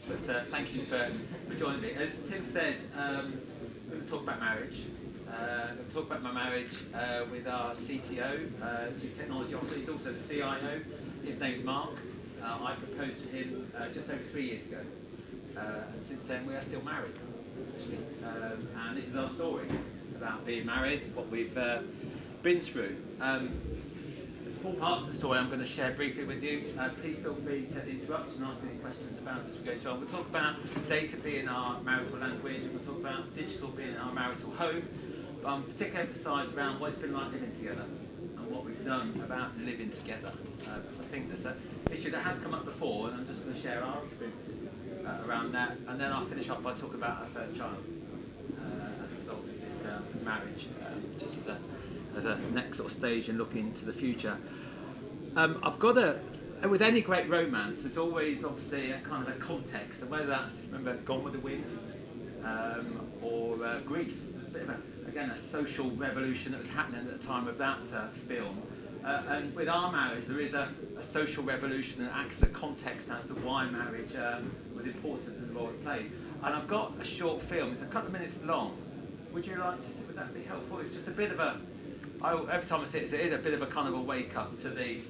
But thank you for joining me. As Tim said, we're going to talk about marriage. I'm going to talk about my marriage with our CTO, Chief Technology Officer. He's also the CIO. His name's Mark. I proposed to him just over 3 years ago. And since then, we are still married. And this is our story about being married, what we've been through. There's 4 parts of the story I'm going to share briefly with you. Please feel free to interrupt and ask any questions about it as we go through. We'll talk about data being our marital language, and we'll talk about digital being our marital home. But I'm particularly emphasised around what it's been like living together and what we've done about living together. Because I think there's an issue that has come up before, and I'm just going to share our experiences around that. And then I'll finish off by talking about our first child as a result of this marriage, just as a next sort of stage in looking to the future. I've got with any great romance, there's always obviously a kind of a context, and whether that's, remember, Gone with the Wind or Grease. There's a bit of a social revolution that was happening at the time of that film. And with our marriage, there is a social revolution that acts as a context as to why marriage was important and the role it played. And I've got a short film, it's a couple of minutes long. Would you like to see, would that be helpful? It's just a bit of every time I see it, it is a bit of a kind of a wake up to the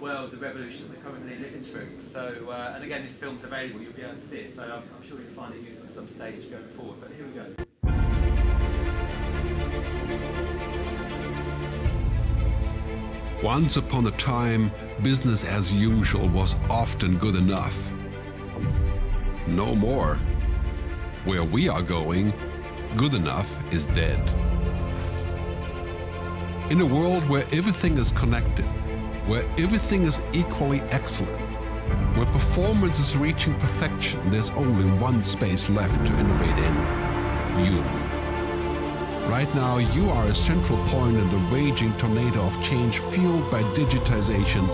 world, the revolution we're currently living through. So, and again, this film's available, you'll be able to see it, so I'm sure you'll find it useful at some stage going forward, but here we go. Once upon a time, business as usual was often good enough. No more. Where we are going, good enough is dead. In a world where everything is connected, where everything is equally excellent, where performance is reaching perfection, there's only one space left to innovate in: you. Right now, you are a central point in the raging tornado of change fueled by digitization,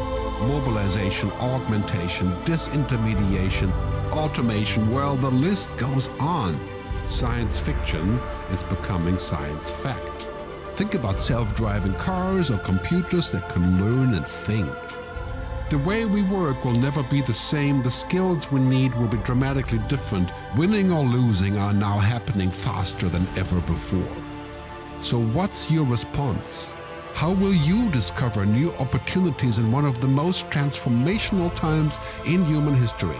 mobilization, augmentation, disintermediation, automation. Well, the list goes on. Science fiction is becoming science fact. Think about self-driving cars or computers that can learn and think. The way we work will never be the same. The skills we need will be dramatically different. Winning or losing are now happening faster than ever before. So what's your response? How will you discover new opportunities in one of the most transformational times in human history?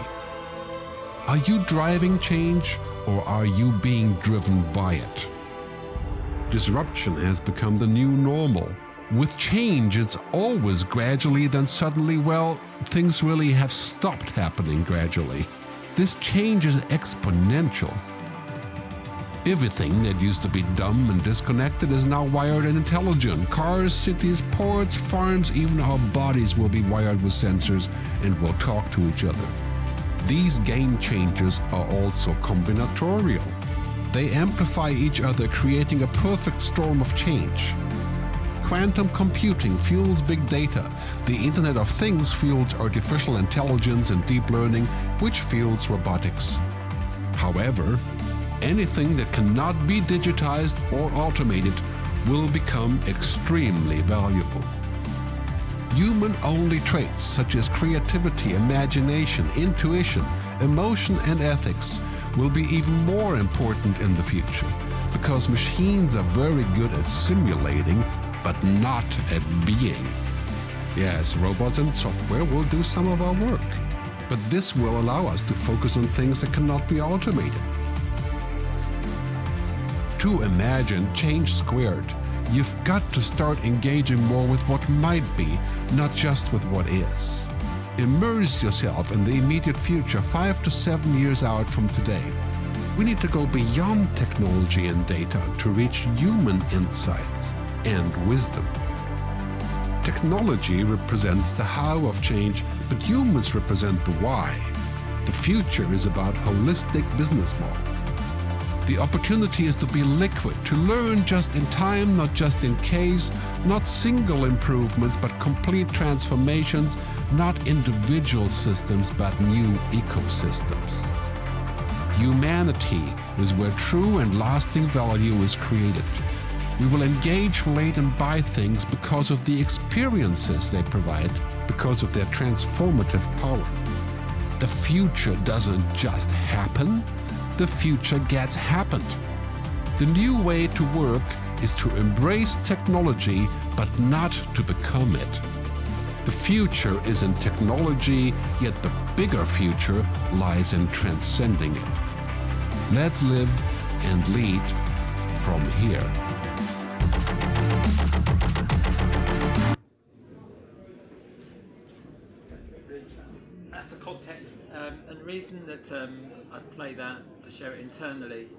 Are you driving change, or are you being driven by it? Disruption has become the new normal. With change, it's always gradually, then suddenly, well, things really have stopped happening gradually. This change is exponential. Everything that used to be dumb and disconnected is now wired and intelligent. Cars, cities, ports, farms, even our bodies will be wired with sensors and will talk to each other. These game changers are also combinatorial. They amplify each other, creating a perfect storm of change. Quantum computing fuels big data. The Internet of Things fuels artificial intelligence and deep learning, which fuels robotics. However, anything that cannot be digitized or automated will become extremely valuable. Human-only traits such as creativity, imagination, intuition, emotion, and ethics will be even more important in the future, because machines are very good at simulating, but not at being. Yes, robots and software will do some of our work, but this will allow us to focus on things that cannot be automated. To imagine change squared, you've got to start engaging more with what might be, not just with what is. Immerse yourself in the immediate future, 5 to 7 years out from today. We need to go beyond technology and data to reach human insights and wisdom. Technology represents the how of change, but humans represent the why. The future is about holistic business model. The opportunity is to be liquid, to learn just in time, not just in case, not single improvements, but complete transformations, not individual systems, but new ecosystems. Humanity is where true and lasting value is created. We will engage, relate, and buy things because of the experiences they provide, because of their transformative power. The future doesn't just happen, the future gets happened. The new way to work is to embrace technology, but not to become it. The future is in technology, yet the bigger future lies in transcending it. Let's live and lead from here. That's the context, and the reason that I play that, I share it internally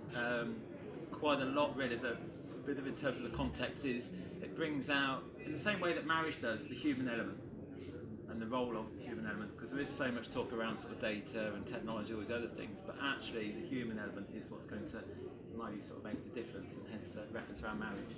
quite a lot really as a bit of in terms of the context, is it brings out, in the same way that marriage does, the human element and the role of the human element, because there is so much talk around sort of data and technology, all these other things, but actually the human element is what's going to, in my view, sort of make the difference, and hence the reference around marriage.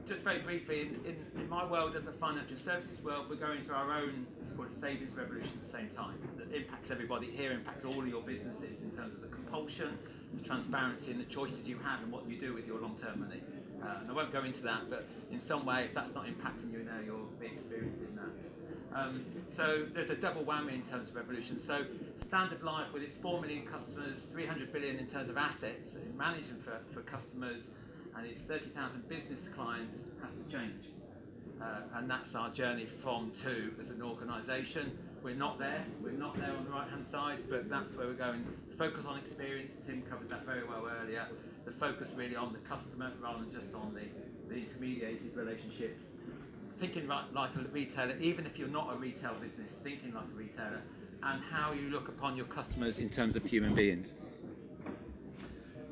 Just very briefly, in my world, of the financial services world, we're going through our own, it's called a savings revolution at the same time, that impacts everybody here, impacts all of your businesses in terms of the compulsion, the transparency and the choices you have and what you do with your long-term money. And I won't go into that, but in some way, if that's not impacting you now, you'll be experiencing that. So there's a double whammy in terms of revolution. So Standard Life, with its 4 million customers, 300 billion in terms of assets, managing for customers, and its 30,000 business clients, has to change. And that's our journey from to as an organisation. We're not there on the right-hand side, but that's where we're going. Focus on experience, Tim covered that very well earlier. The focus really on the customer rather than just on the intermediated relationships. Thinking like a retailer, even if you're not a retail business, thinking like a retailer, and how you look upon your customers in terms of human beings.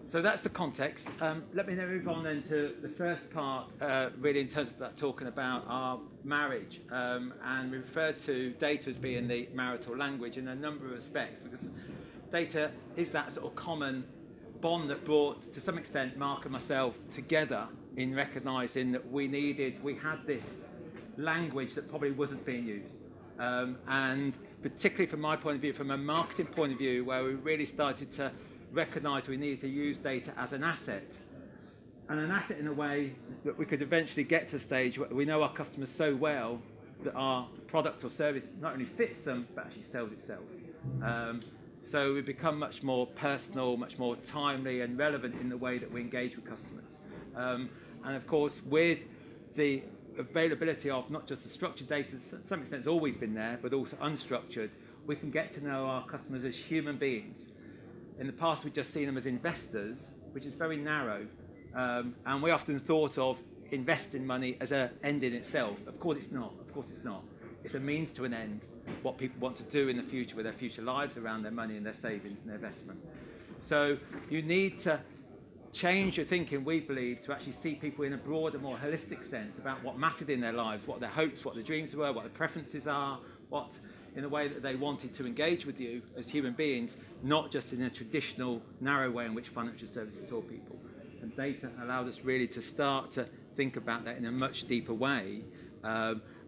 So that's the context. Let me now move on then to the first part, really in terms of that, talking about our marriage. And we refer to data as being the marital language in a number of respects, because data is that sort of common bond that brought, to some extent, Mark and myself together in recognising that we had this language that probably wasn't being used. And particularly from my point of view, from a marketing point of view, where we really started to recognise we needed to use data as an asset, and an asset in a way that we could eventually get to a stage where we know our customers so well that our product or service not only fits them, but actually sells itself. So we become much more personal, much more timely and relevant in the way that we engage with customers. And of course, with the availability of not just the structured data, to some extent it's always been there, but also unstructured, we can get to know our customers as human beings. In the past, we've just seen them as investors, which is very narrow. And we often thought of investing money as an end in itself. Of course it's not. It's a means to an end, what people want to do in the future with their future lives around their money and their savings and their investment. So you need to change your thinking, we believe, to actually see people in a broader, more holistic sense about what mattered in their lives, what their hopes, what their dreams were, what their preferences are, what in the way that they wanted to engage with you as human beings, not just in a traditional, narrow way in which financial services saw people. And data allowed us really to start to think about that in a much deeper way,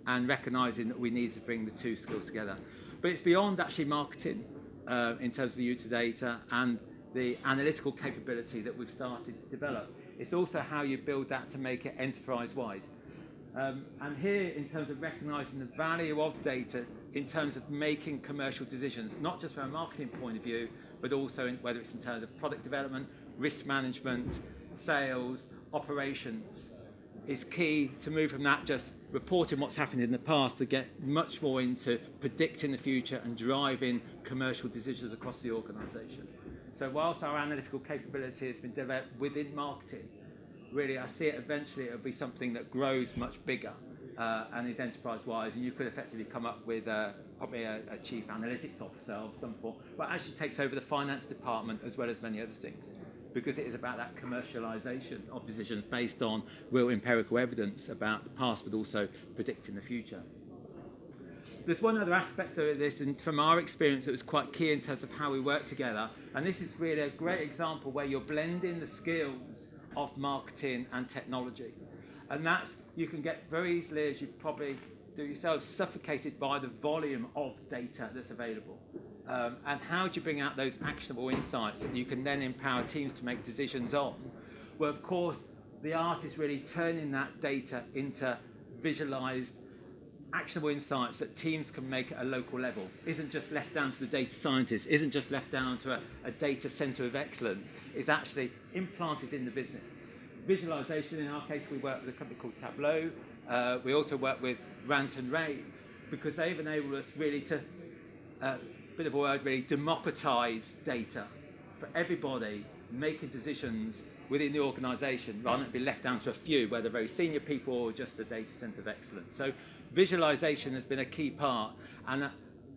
and recognising that we need to bring the two skills together. But it's beyond actually marketing in terms of the use of data and the analytical capability that we've started to develop. It's also how you build that to make it enterprise-wide. And here, in terms of recognising the value of data in terms of making commercial decisions, not just from a marketing point of view, but also whether it's in terms of product development, risk management, sales, operations, is key to move from that just reporting what's happened in the past to get much more into predicting the future and driving commercial decisions across the organisation. So whilst our analytical capability has been developed within marketing, really I see it eventually it'll be something that grows much bigger and is enterprise-wise, and you could effectively come up with probably a chief analytics officer of some form, but actually takes over the finance department as well as many other things, because it is about that commercialisation of decisions based on real empirical evidence about the past, but also predicting the future. There's one other aspect of this, and from our experience, it was quite key in terms of how we work together. And this is really a great example where you're blending the skills of marketing and technology. And that's, you can get very easily, as you probably do yourselves, suffocated by the volume of data that's available. And how do you bring out those actionable insights that you can then empower teams to make decisions on? Well, of course, the art is really turning that data into visualized actionable insights that teams can make at a local level. Isn't just left down to the data scientists, isn't just left down to a data center of excellence, is actually implanted in the business. Visualization, in our case, we work with a company called Tableau. We also work with Rant and Rave, because they've enabled us really to, bit of a word really, democratize data for everybody making decisions within the organisation, rather than be left down to a few, whether very senior people or just a data centre of excellence. So visualisation has been a key part, and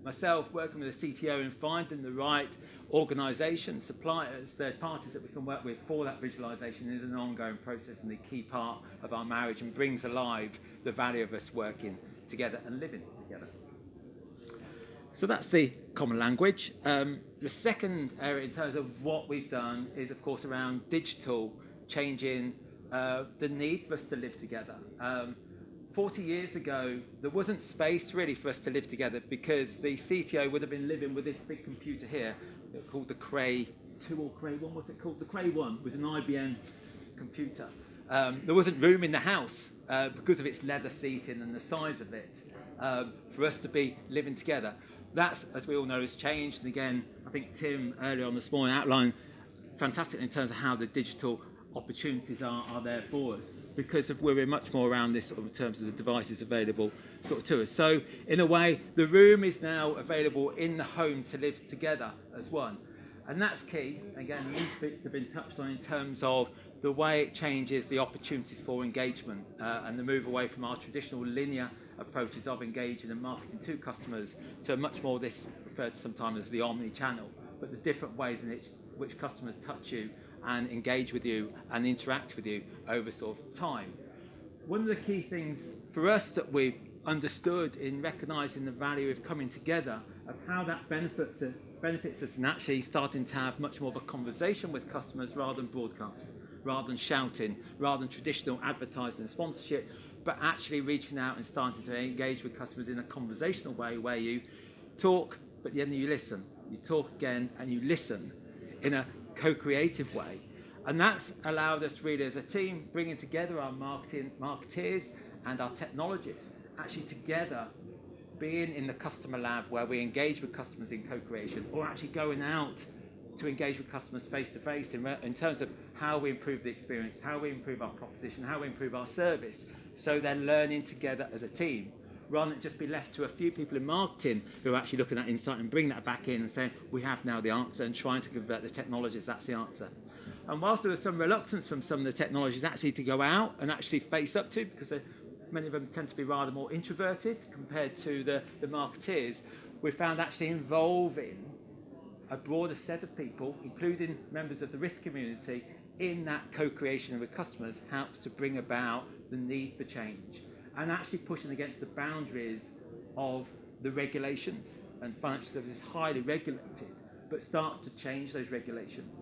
myself working with the CTO and finding the right organisations, suppliers, third parties that we can work with for that visualisation is an ongoing process and a key part of our marriage, and brings alive the value of us working together and living together. So that's the common language. The second area in terms of what we've done is, of course, around digital changing the need for us to live together. 40 years ago, there wasn't space really for us to live together, because the CTO would have been living with this big computer here called the Cray 2 or Cray 1, what's it called? The Cray 1 with an IBM computer. There wasn't room in the house because of its leather seating and the size of it for us to be living together. That's, as we all know, has changed. And again, I think Tim earlier on this morning outlined fantastically in terms of how the digital opportunities are there for us, because we're much more around this sort of in terms of the devices available sort of to us. So in a way, the room is now available in the home to live together as one. And that's key. Again, these bits have been touched on in terms of the way it changes the opportunities for engagement and the move away from our traditional linear approaches of engaging and marketing to customers to much more this referred to sometimes as the omni-channel, but the different ways in which customers touch you and engage with you and interact with you over sort of time. One of the key things for us that we've understood in recognising the value of coming together, of how that benefits us and actually starting to have much more of a conversation with customers rather than broadcast, rather than shouting, rather than traditional advertising and sponsorship, but actually reaching out and starting to engage with customers in a conversational way where you talk, but then you listen. You talk again and you listen in a co-creative way. And that's allowed us really as a team, bringing together our marketeers and our technologists, actually together being in the customer lab where we engage with customers in co-creation, or actually going out to engage with customers face-to-face in terms of how we improve the experience, how we improve our proposition, how we improve our service, so they're learning together as a team, rather than just be left to a few people in marketing who are actually looking at insight and bring that back in and saying, we have now the answer, and trying to convert the technologies, that's the answer. And whilst there was some reluctance from some of the technologies actually to go out and actually face up to, because many of them tend to be rather more introverted compared to the marketeers, we found actually involving a broader set of people, including members of the risk community, in that co-creation with customers helps to bring about the need for change, and actually pushing against the boundaries of the regulations. And financial services is highly regulated, but starts to change those regulations,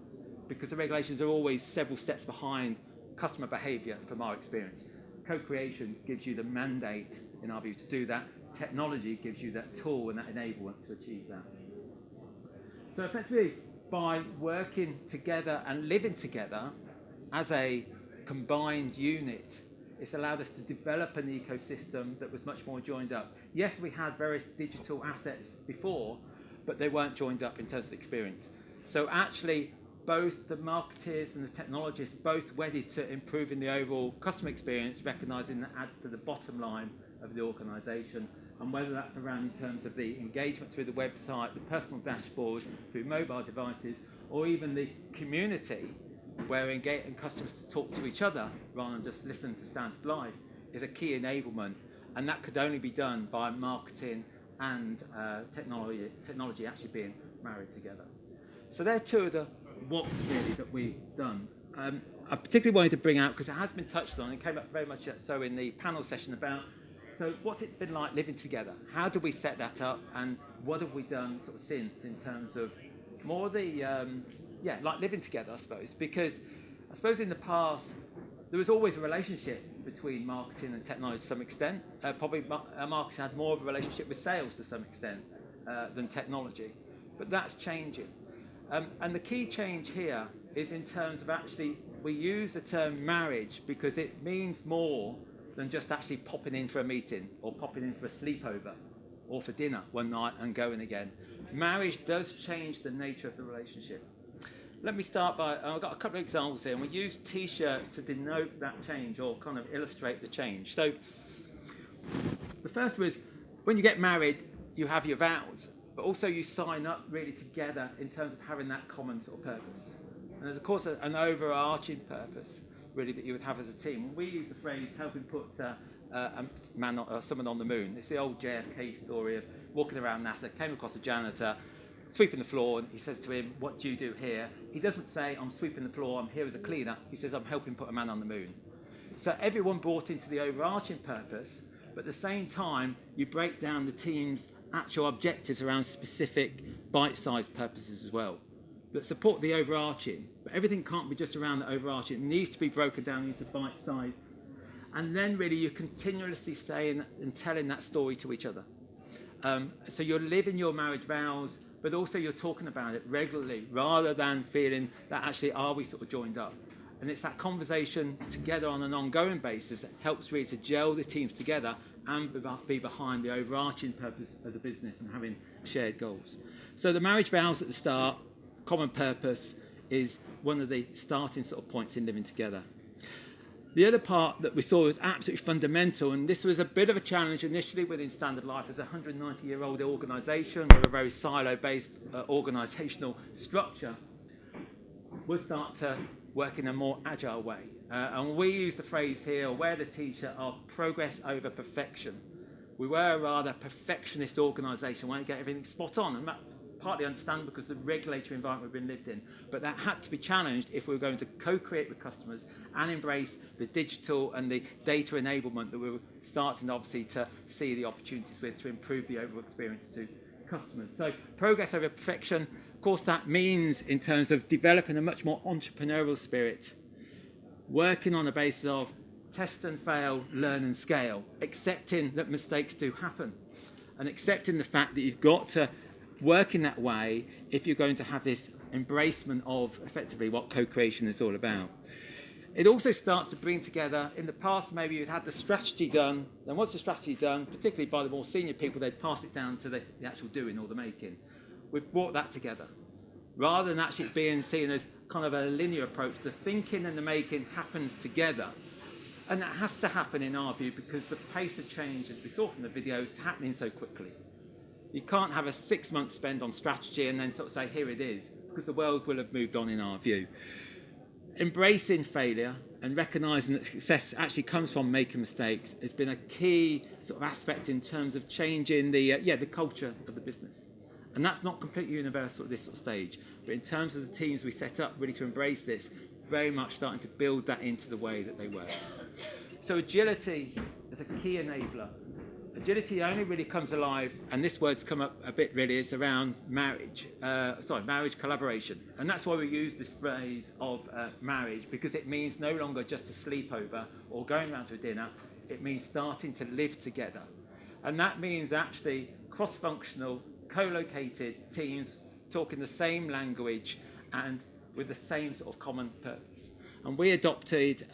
because the regulations are always several steps behind customer behaviour from our experience. Co-creation gives you the mandate, in our view, to do that. Technology gives you that tool and that enablement to achieve that. So effectively, by working together and living together as a combined unit, it's allowed us to develop an ecosystem that was much more joined up. Yes, we had various digital assets before, but they weren't joined up in terms of experience. So actually, both the marketeers and the technologists both wedded to improving the overall customer experience, recognising that adds to the bottom line of the organisation, and whether that's around in terms of the engagement through the website, the personal dashboard, through mobile devices, or even the community where we're engaging customers to talk to each other rather than just listen to standard live, is a key enablement. And that could only be done by marketing and technology actually being married together. So they're two of the what's really that we've done. I particularly wanted to bring out, because it has been touched on, it came up very much so in the panel session about, so what's it been like living together? How do we set that up, and what have we done sort of since in terms of more the, like living together, I suppose, because I suppose in the past there was always a relationship between marketing and technology to some extent. Probably marketing had more of a relationship with sales to some extent than technology, but that's changing. And the key change here is in terms of actually, we use the term marriage because it means more than just actually popping in for a meeting or popping in for a sleepover or for dinner one night and going again. Marriage does change the nature of the relationship. Let me start by, I've got a couple of examples here, and we use t-shirts to denote that change or kind of illustrate the change. So the first was, when you get married, you have your vows, but also you sign up really together in terms of having that common sort of purpose. And there's of course an overarching purpose really that you would have as a team. We use the phrase helping put someone on the moon. It's the old JFK story of walking around NASA, came across a janitor, sweeping the floor, and he says to him, "What do you do here?" He doesn't say, "I'm sweeping the floor, I'm here as a cleaner." He says, "I'm helping put a man on the moon." So everyone brought into the overarching purpose, but at the same time, you break down the team's actual objectives around specific bite-sized purposes as well that support the overarching. But everything can't be just around the overarching. It needs to be broken down into bite-sized. And then really you're continuously saying and telling that story to each other. So you're living your marriage vows, but also you're talking about it regularly rather than feeling that actually are we sort of joined up. And it's that conversation together on an ongoing basis that helps really to gel the teams together and be behind the overarching purpose of the business and having shared goals. So the marriage vows at the start, common purpose, is one of the starting sort of points in living together. The other part that we saw was absolutely fundamental, and this was a bit of a challenge initially within Standard Life as a 190-year-old organisation with a very silo-based organisational structure. We'll start to work in a more agile way. And we use the phrase here, wear the t-shirt of progress over perfection. We were a rather perfectionist organisation, we want to get everything spot on, and that's partly understandable because of the regulatory environment we've been lived in, but that had to be challenged if we were going to co-create with customers and embrace the digital and the data enablement that we were starting obviously to see the opportunities with to improve the overall experience to customers. So progress over perfection, of course that means in terms of developing a much more entrepreneurial spirit, working on a basis of test and fail, learn and scale, accepting that mistakes do happen and accepting the fact that you've got to work in that way if you're going to have this embracement of effectively what co-creation is all about. It also starts to bring together, in the past maybe you'd had the strategy done, then once the strategy done, particularly by the more senior people, they'd pass it down to the actual doing or the making. We've brought that together. Rather than actually being seen as kind of a linear approach, the thinking and the making happens together. And that has to happen in our view because the pace of change, as we saw from the video, is happening so quickly. You can't have a 6-month spend on strategy and then sort of say, here it is, because the world will have moved on in our view. Embracing failure and recognising that success actually comes from making mistakes has been a key sort of aspect in terms of changing the culture of the business. And that's not completely universal at this sort of stage, but in terms of the teams we set up really to embrace this, very much starting to build that into the way that they work. So agility is a key enabler. Agility only really comes alive, and this word's come up a bit really, is around marriage collaboration. And that's why we use this phrase of marriage, because it means no longer just a sleepover or going round to a dinner, it means starting to live together. And that means actually cross-functional, co-located teams talking the same language and with the same sort of common purpose. And we adopted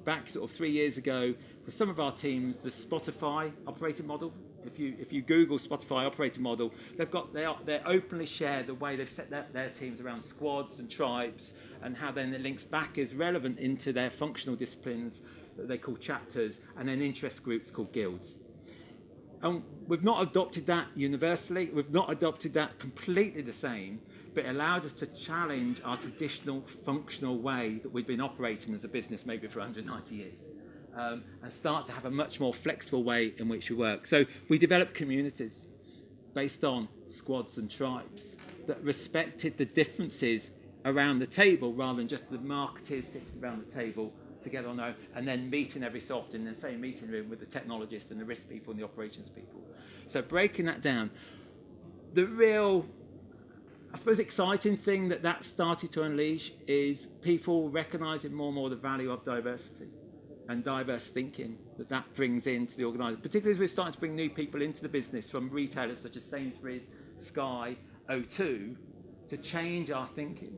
back sort of 3 years ago for some of our teams the Spotify operating model. If you Google Spotify operating model, they openly share the way they've set their teams around squads and tribes, and how then it links back is relevant into their functional disciplines that they call chapters, and then interest groups called guilds. And we've not adopted that universally, we've not adopted that completely the same, but it allowed us to challenge our traditional functional way that we've been operating as a business maybe for 190 years. And start to have a much more flexible way in which we work. So we developed communities based on squads and tribes that respected the differences around the table rather than just the marketers sitting around the table together on their own and then meeting every so often in the same meeting room with the technologists and the risk people and the operations people. So breaking that down, the real, I suppose, exciting thing that started to unleash is people recognising more and more the value of diversity and diverse thinking that brings into the organisation, particularly as we're starting to bring new people into the business from retailers such as Sainsbury's, Sky, O2, to change our thinking.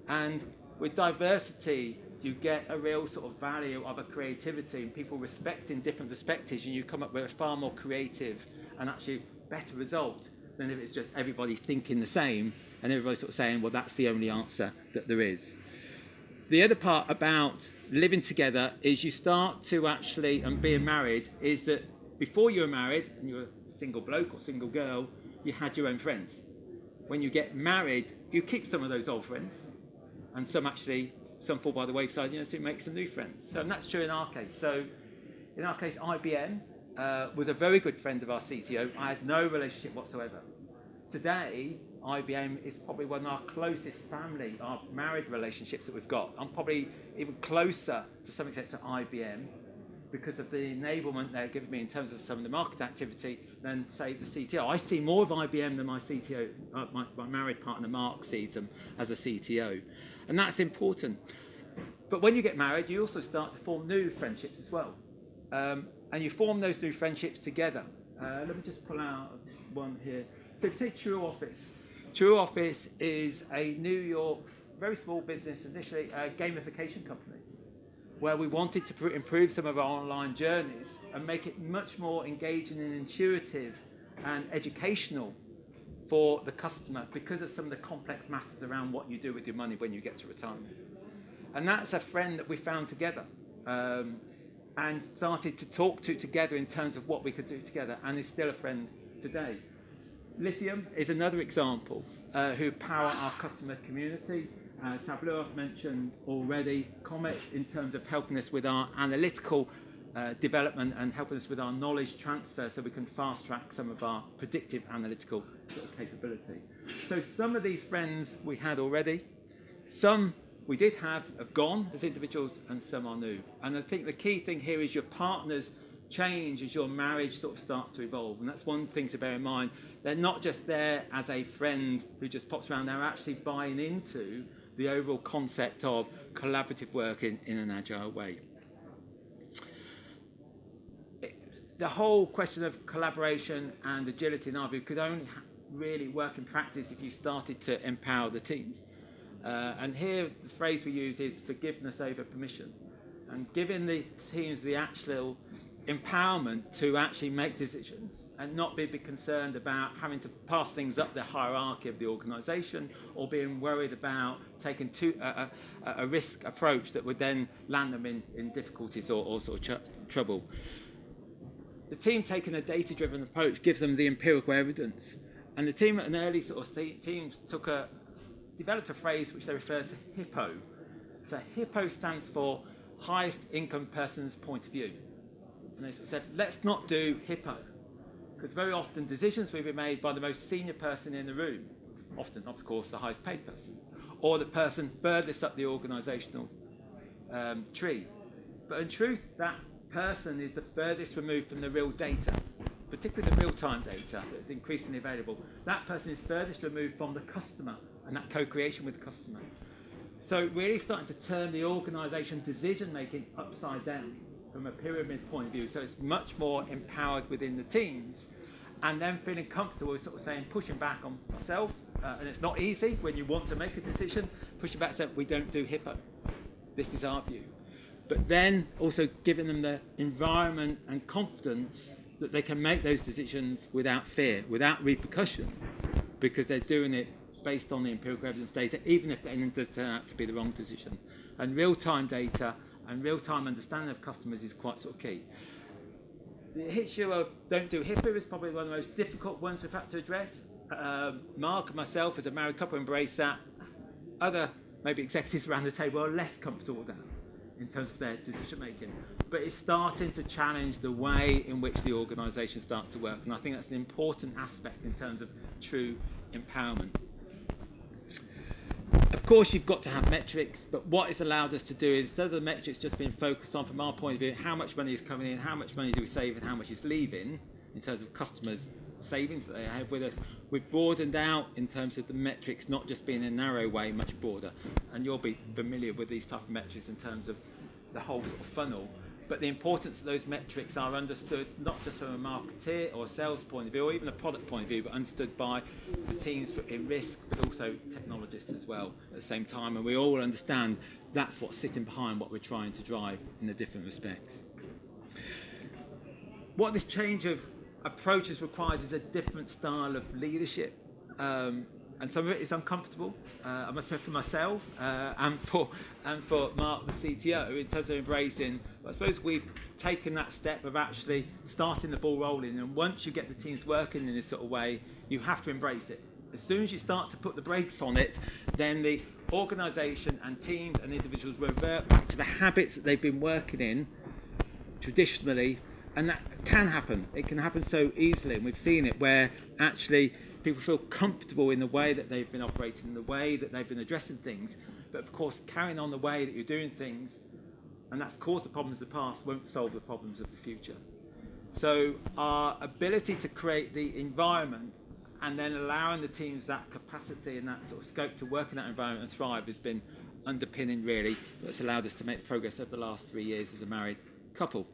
And with diversity, you get a real sort of value of a creativity and people respecting different perspectives, and you come up with a far more creative and actually better result than if it's just everybody thinking the same and everybody sort of saying, well, that's the only answer that there is. The other part about living together is you start to actually, and being married, is that before you were married and you were a single bloke or single girl, you had your own friends. When you get married, you keep some of those old friends, and some fall by the wayside, so you make some new friends. So, and that's true in our case. So in our case, IBM was a very good friend of our CTO. I had no relationship whatsoever. Today, IBM is probably one of our closest family, our married relationships that we've got. I'm probably even closer to some extent to IBM because of the enablement they're giving me in terms of some of the market activity than, say, the CTO. I see more of IBM than my CTO, my married partner Mark sees them as a CTO. And that's important. But when you get married, you also start to form new friendships as well. And you form those new friendships together. Let me just pull out one here. So if you take True Office. True Office is a New York, very small business, initially a gamification company, where we wanted to improve some of our online journeys and make it much more engaging and intuitive and educational for the customer because of some of the complex matters around what you do with your money when you get to retirement. And that's a friend that we found together and started to talk to together in terms of what we could do together, and is still a friend today. Lithium is another example who power our customer community. Tableau I've mentioned already. Comet in terms of helping us with our analytical development and helping us with our knowledge transfer so we can fast track some of our predictive analytical sort of capability. So some of these friends we had already, some we did have gone as individuals, and some are new. And I think the key thing here is your partners change as your marriage sort of starts to evolve, and that's one thing to bear in mind. They're not just there as a friend who just pops around, they're actually buying into the overall concept of collaborative work in an agile way. The whole question of collaboration and agility in our view could only really work in practice if you started to empower the teams. And here the phrase we use is forgiveness over permission, and giving the teams the actual empowerment to actually make decisions and not be concerned about having to pass things up the hierarchy of the organisation or being worried about taking a risk approach that would then land them in difficulties or sort of trouble. The team taking a data-driven approach gives them the empirical evidence, and the team at an early sort of teams developed a phrase which they referred to HIPPO. So HIPPO stands for highest income person's point of view. And they sort of said, let's not do HIPPO, because very often decisions will be made by the most senior person in the room, often, of course, the highest paid person, or the person furthest up the organisational tree. But in truth, that person is the furthest removed from the real data, particularly the real-time data that's increasingly available. That person is furthest removed from the customer and that co-creation with the customer. So really starting to turn the organisation decision-making upside down from a pyramid point of view, so it's much more empowered within the teams, and then feeling comfortable with sort of saying, pushing back on myself, and it's not easy when you want to make a decision, pushing back and saying, we don't do HIPPO, this is our view. But then also giving them the environment and confidence that they can make those decisions without fear, without repercussion, because they're doing it based on the empirical evidence data, even if it does turn out to be the wrong decision. And real-time data and real-time understanding of customers is quite sort of key. The issue of don't do HIPAA is probably one of the most difficult ones we've had to address. Mark and myself as a married couple embrace that. Other maybe executives around the table are less comfortable with that in terms of their decision making. But it's starting to challenge the way in which the organisation starts to work, and I think that's an important aspect in terms of true empowerment. Of course, you've got to have metrics, but what it's allowed us to do is, instead of the metrics just being focused on, from our point of view, how much money is coming in, how much money do we save, and how much is leaving, in terms of customers' savings that they have with us, we've broadened out in terms of the metrics, not just being in a narrow way, much broader. And you'll be familiar with these type of metrics in terms of the whole sort of funnel. but the importance of those metrics are understood not just from a marketeer or a sales point of view, or even a product point of view, but understood by the teams in risk, but also technologists as well at the same time. And we all understand that's what's sitting behind what we're trying to drive in the different respects. What this change of approach has required is a different style of leadership. And some of it is uncomfortable, I must say, for myself and for Mark, the CTO, in terms of embracing. I suppose we've taken that step of actually starting the ball rolling, and once you get the teams working in this sort of way, you have to embrace it. As soon as you start to put the brakes on it, then the organisation and teams and individuals revert back to the habits that they've been working in traditionally, and that can happen. It can happen so easily, and we've seen it where actually people feel comfortable in the way that they've been operating, in the way that they've been addressing things, but of course carrying on the way that you're doing things, and that's caused the problems of the past, won't solve the problems of the future. So our ability to create the environment and then allowing the teams that capacity and that sort of scope to work in that environment and thrive has been underpinning, really, that's allowed us to make progress over the last 3 years as a married couple.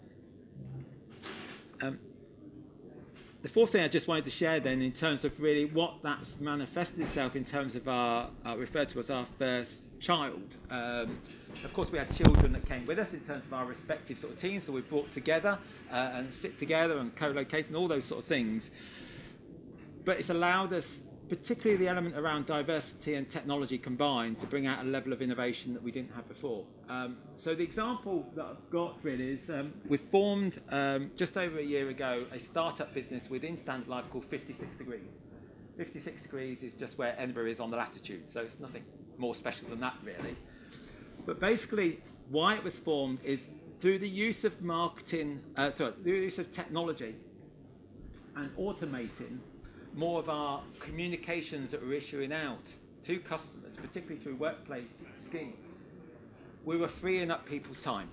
The fourth thing I just wanted to share then, in terms of really what that's manifested itself in terms of our referred to as our first child. Of course, we had children that came with us in terms of our respective sort of teams, so we brought together and sit together and co-locate and all those sort of things. But it's allowed us, particularly the element around diversity and technology combined, to bring out a level of innovation that we didn't have before. So the example that I've got really is we formed just over a year ago a startup business within Standard Life called 56 Degrees. 56 Degrees is just where Edinburgh is on the latitude, so it's nothing more special than that really. But basically why it was formed is through the use of through the use of technology and automating more of our communications that we're issuing out to customers, particularly through workplace schemes. We were freeing up people's time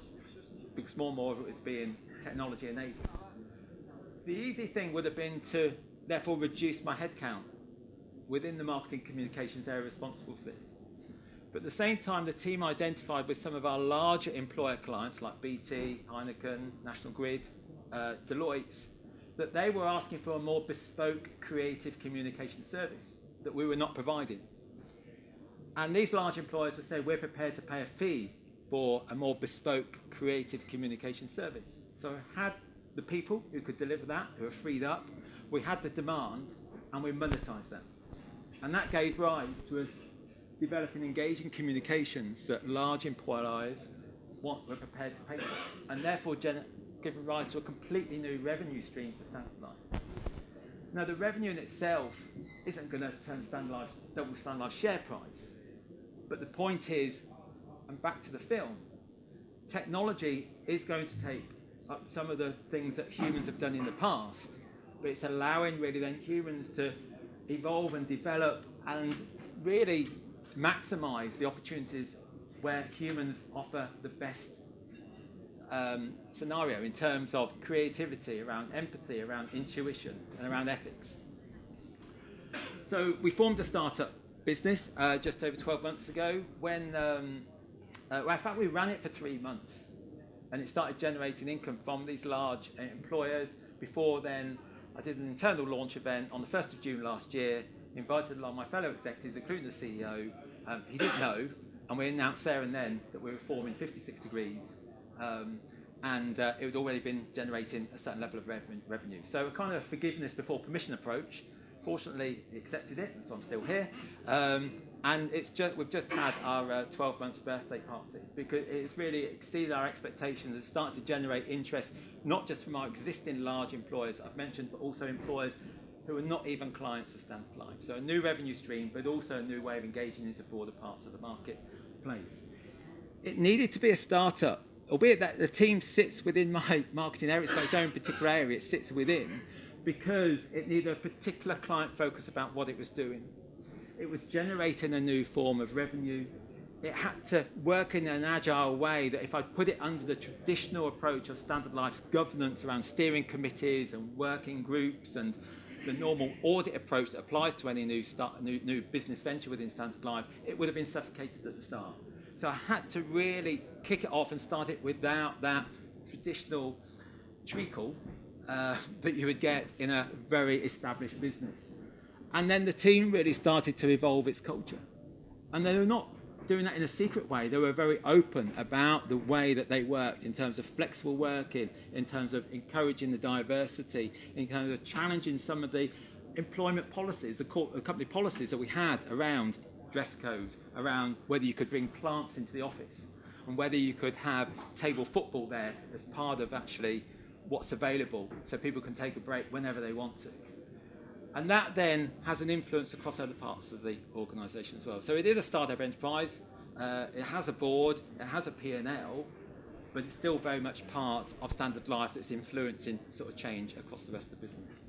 because more and more of it was being technology enabled. The easy thing would have been to therefore reduce my headcount within the marketing communications area responsible for this. But at the same time, the team identified with some of our larger employer clients like BT, Heineken, National Grid, Deloitte, that they were asking for a more bespoke creative communication service that we were not providing. And these large employers would say, we're prepared to pay a fee for a more bespoke creative communication service. So we had the people who could deliver that, who were freed up, we had the demand, and we monetized that. And that gave rise to us developing engaging communications that large employers were prepared to pay for, and therefore given rise to a completely new revenue stream for Standard Life. Now, the revenue in itself isn't going to turn double Standard Life's share price, but the point is, and back to the film, technology is going to take up some of the things that humans have done in the past, but it's allowing really then humans to evolve and develop and really maximise the opportunities where humans offer the best scenario in terms of creativity, around empathy, around intuition, and around ethics. So we formed a startup business just over 12 months ago when, in fact, we ran it for 3 months and it started generating income from these large employers. Before then, I did an internal launch event on the 1st of June last year, invited along my fellow executives, including the CEO. He didn't know, and we announced there and then that we were forming 56 Degrees. And it had already been generating a certain level of revenue. So a kind of forgiveness before permission approach. Fortunately, he accepted it, so I'm still here. And we've just had our 12 months birthday party because it's really exceeded our expectations. It's started to generate interest, not just from our existing large employers I've mentioned, but also employers who are not even clients of Standard Life. So a new revenue stream, but also a new way of engaging into broader parts of the marketplace. It needed to be a startup, albeit that the team sits within my marketing area. It's got its own particular area it sits within, because it needed a particular client focus about what it was doing. It was generating a new form of revenue. It had to work in an agile way that if I put it under the traditional approach of Standard Life's governance around steering committees and working groups and the normal audit approach that applies to any new business venture within Standard Life, it would have been suffocated at the start. So I had to really kick it off and start it without that traditional treacle that you would get in a very established business. And then the team really started to evolve its culture. And they were not doing that in a secret way. They were very open about the way that they worked in terms of flexible working, in terms of encouraging the diversity, in terms of challenging some of the employment policies, the company policies that we had around dress code, around whether you could bring plants into the office and whether you could have table football there as part of actually what's available so people can take a break whenever they want to. And that then has an influence across other parts of the organisation as well. So it is a startup enterprise, it has a board, it has a P&L, but it's still very much part of Standard Life that's influencing sort of change across the rest of the business.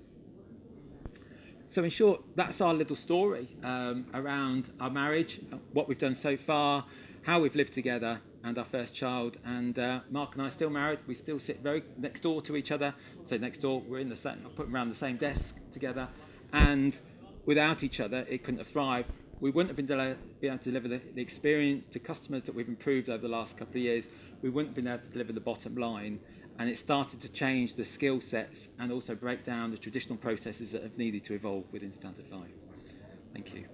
So in short, that's our little story around our marriage, what we've done so far, how we've lived together, and our first child. And Mark and I are still married. We still sit very next door to each other. So next door, we're in the same, I put them around the same desk together. And without each other, it couldn't have thrived. We wouldn't have been able to deliver the experience to customers that we've improved over the last couple of years. We wouldn't have been able to deliver the bottom line. And it started to change the skill sets and also break down the traditional processes that have needed to evolve within Standard Life. Thank you.